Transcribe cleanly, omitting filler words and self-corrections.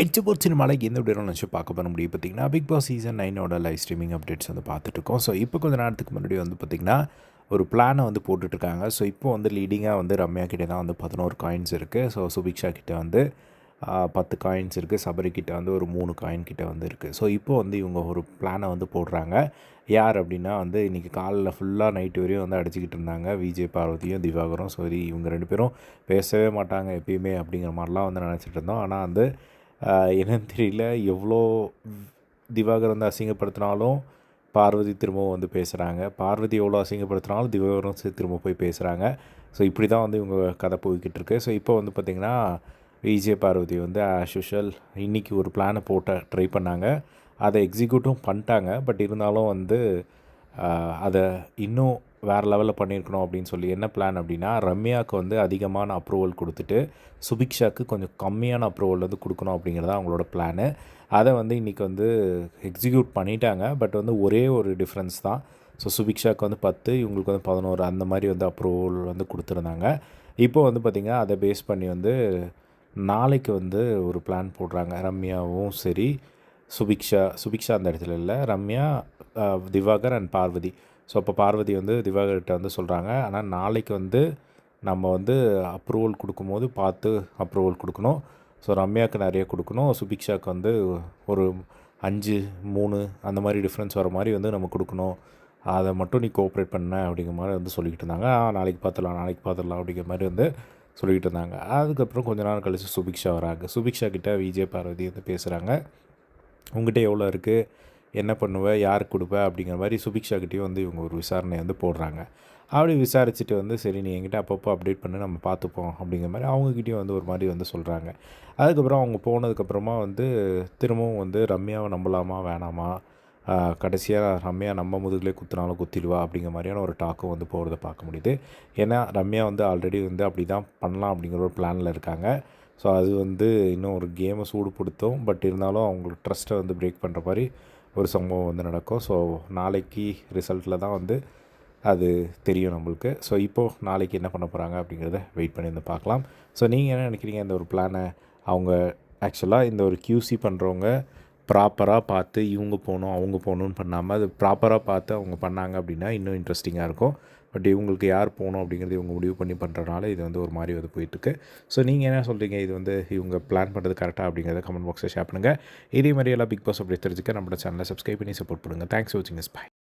எச்சபோர் சினிமாவில் எந்த விட நினச்சி பார்க்க போகிற முடியும் பார்த்திங்கன்னா Bigg Boss season 9 live streaming updates வந்து பார்த்துட்ருக்கோம். ஸோ இப்போ கொஞ்சம் நேரத்துக்கு முன்னாடி வந்து பார்த்திங்கன்னா ஒரு பிளானை வந்து போட்டுட்ருக்காங்க. ஸோ இப்போ வந்து லீடிங்காக வந்து ரம்யா கிட்டே தான் வந்து 11 காயின்ஸ் இருக்குது. ஸோ சுபிக்ஷா கிட்டே வந்து 10 காயின்ஸ் இருக்குது. சபரி கிட்டே வந்து ஒரு 3 காயின் கிட்டே வந்து இருக்குது. ஸோ இப்போ வந்து இவங்க ஒரு பிளானை வந்து போடுறாங்க. யார் அப்படின்னா வந்து இன்றைக்கி காலையில் ஃபுல்லாக நைட்டு வரையும் வந்து அடிச்சுக்கிட்டு இருந்தாங்க விஜய் பார்வதியும் திவாகரும். சரி இவங்க 2 பேரும் பேசவே மாட்டாங்க எப்பயுமே அப்படிங்கிற மாதிரிலாம் வந்து நினச்சிட்டு இருந்தோம். ஆனால் வந்து என்னன்னு தெரியல, எவ்வளோ திவாகர் வந்து அசிங்கப்படுத்தினாலும் பார்வதி திரும்பவும் வந்து பேசுகிறாங்க. பார்வதி எவ்வளோ அசிங்கப்படுத்தினாலும் திவாகரும் திரும்ப போய் பேசுகிறாங்க. ஸோ இப்படி தான் வந்து இவங்க கதை போய்கிட்டு இருக்கு. ஸோ இப்போ வந்து பார்த்திங்கன்னா விஜய் பார்வதி வந்து ஆஸ் யூஷுவல் இன்றைக்கி ஒரு பிளானை போட்ட ட்ரை பண்ணாங்க. அதை எக்ஸிக்யூட்டும் பண்ணிட்டாங்க. பட் இருந்தாலும் வந்து அதை இன்னும் வேறு லெவலில் பண்ணியிருக்கணும் அப்படின்னு சொல்லி என்ன பிளான் அப்படின்னா, ரம்யாவுக்கு வந்து அதிகமான அப்ரூவல் கொடுத்துட்டு சுபிக்ஷாவுக்கு கொஞ்சம் கம்மியான அப்ரூவல் வந்து கொடுக்கணும் அப்படிங்கிறது அவங்களோட பிளானு. அதை வந்து இன்றைக்கி வந்து எக்ஸிக்யூட் பண்ணிட்டாங்க. பட் வந்து ஒரே ஒரு டிஃப்ரென்ஸ் தான். ஸோ சுபிக்ஷாவுக்கு வந்து 10, இவங்களுக்கு வந்து 11 அந்த மாதிரி வந்து அப்ரூவல் வந்து கொடுத்துருந்தாங்க. இப்போ வந்து பார்த்திங்கன்னா அதை பேஸ் பண்ணி வந்து நாளைக்கு வந்து ஒரு பிளான் போடுறாங்க. ரம்யாவும் சரி சுபிக்ஷா அந்த இடத்துல இல்லை, ரம்யா, திவாகர் அண்ட் பார்வதி. ஸோ அப்போ பார்வதி வந்து திவாகர்கிட்ட வந்து சொல்கிறாங்க, ஆனால் நாளைக்கு வந்து நம்ம வந்து அப்ரூவல் கொடுக்கும்போது பார்த்து அப்ரூவல் கொடுக்கணும். ஸோ ரம்யாவுக்கு நிறைய கொடுக்கணும், சுபிக்ஷாவுக்கு வந்து ஒரு 5, 3 அந்த மாதிரி டிஃப்ரென்ஸ் வர மாதிரி வந்து நம்ம கொடுக்கணும். அதை மட்டும் நீ கோஆப்ரேட் பண்ண அப்படிங்கிற மாதிரி வந்து சொல்லிக்கிட்டு இருந்தாங்க. நாளைக்கு பார்த்துடலாம் அப்படிங்கிற மாதிரி வந்து சொல்லிக்கிட்டு இருந்தாங்க. அதுக்கப்புறம் கொஞ்ச நேரம் கழித்து சுபிக்ஷா வராங்க. சுபிக்ஷா கிட்டே விஜய் பார்வதி வந்து பேசுகிறாங்க. உங்கள்கிட்ட எவ்வளோ இருக்குது, என்ன பண்ணுவேன், யாருக்கு கொடுப்பேன் அப்படிங்கிற மாதிரி சுபிக்ஷாக்கிட்டேயும் வந்து இவங்க ஒரு விசாரணை வந்து போடுறாங்க. அப்படி விசாரிச்சுட்டு வந்து சரி நீ என்கிட்ட அப்பப்போ அப்டேட் பண்ணி நம்ம பார்த்துப்போம் அப்படிங்கிற மாதிரி அவங்கக்கிட்டேயும் வந்து ஒரு மாதிரி வந்து சொல்கிறாங்க. அதுக்கப்புறம் அவங்க போனதுக்கப்புறமா வந்து திரும்பவும் வந்து ரம்யாவை நம்பலாமா வேணாமா, கடைசியாக ரம்யா நம்ம முதுகிலே குத்துனாலும் குத்திடுவா அப்படிங்கிற மாதிரியான ஒரு டாக்கும் வந்து போகிறத பார்க்க முடியுது. ஏன்னா ரம்யா வந்து ஆல்ரெடி வந்து அப்படி தான் பண்ணலாம் அப்படிங்கிற ஒரு பிளானில் இருக்காங்க. ஸோ அது வந்து இன்னும் ஒரு கேமை சூடுபடுத்தும். பட் இருந்தாலும் அவங்களுக்கு ட்ரஸ்ட்டை வந்து பிரேக் பண்ணுற மாதிரி ஒரு சம்பவம் வந்து நடக்கும். ஸோ நாளைக்கு ரிசல்ட்டில் தான் வந்து அது தெரியும் நம்மளுக்கு. ஸோ இப்போது நாளைக்கு என்ன பண்ண போகிறாங்க அப்படிங்கிறத வெயிட் பண்ணி வந்து பார்க்கலாம். ஸோ நீங்கள் என்ன நினைக்கிறீங்க, இந்த ஒரு பிளானை அவங்க ஆக்சுவலாக இந்த ஒரு கியூசி பண்ணுறவங்க ப்ராப்பராக பார்த்து இவங்க போகணும் அவங்க போகணுன்னு பண்ணாமல் அது ப்ராப்பராக பார்த்து அவங்க பண்ணாங்க அப்படின்னா இன்னும் இன்ட்ரெஸ்டிங்காக இருக்கும். பட் இவங்களுக்கு யார் போகணும் அப்படிங்கிறது இவங்க முடிவு பண்ணி பண்ணுறதுனால இது வந்து ஒரு மாதிரி வந்து போயிட்டுருக்கு. ஸோ நீங்கள் என்ன சொல்கிறீங்க, இது வந்து இவங்க பிளான் பண்ணுறது கரெக்டாக அப்படிங்கிறத கமெண்ட் பாக்ஸில் ஷேர் பண்ணுங்கள். இதே மாதிரி எல்லாம் பிக் பாஸ் அப்படி தெரிஞ்சுக்க நம்மளோட சேனலை சப்ஸ்கிரைப் பண்ணி சப்போர்ட் பண்ணுங்கள். தேங்க்ஸ் ஃபார் வாட்சிங் திஸ். பை.